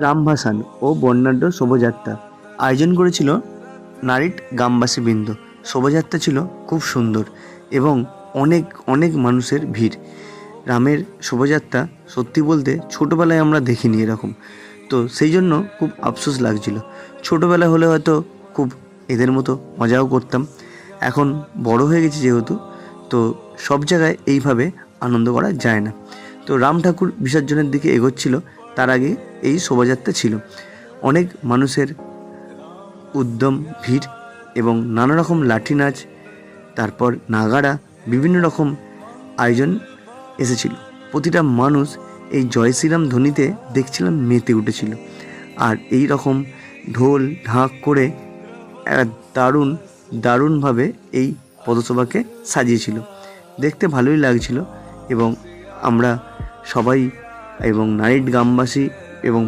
রামভাসান ও বর্ণাঢ্য শোভাযাত্রা আয়োজন করেছিল নারিট গ্রামবাসী বৃন্দ। শোভাযাত্রা ছিল খুব সুন্দর এবং অনেক অনেক মানুষের ভিড়। রামের শোভাযাত্রা সত্যি বলতে ছোটোবেলায় আমরা দেখিনি এরকম, তো সেই জন্য খুব আফসোস লাগছিল। ছোটোবেলায় হলে হয়তো খুব এদের মতো মজাও করতাম, এখন বড় হয়ে গেছি যেহেতু, তো সব জায়গায় এইভাবে আনন্দ করা যায় না। তো রাম ঠাকুর বিসর্জনের দিকে এগোচ্ছিল, তার আগে এই শোভাযাত্রা ছিল। অনেক মানুষের উদ্যম ভিড় এবং নানা রকম লাঠি নাচ, তারপর নাগাড়া, বিভিন্ন রকম আয়োজন এসেছিল। প্রতিটা মানুষ এই জয় শ্রীরাম ধ্বনিতে দেখছিলাম মেতে উঠেছিল, আর এই রকম ঢোল ঢাক করে দারুণ দারুণভাবে এই পদসভাকে সাজিয়েছিল। দেখতে ভালোই লাগছিল এবং আমরা সবাই এবং নাইট গ্রামবাসী এবং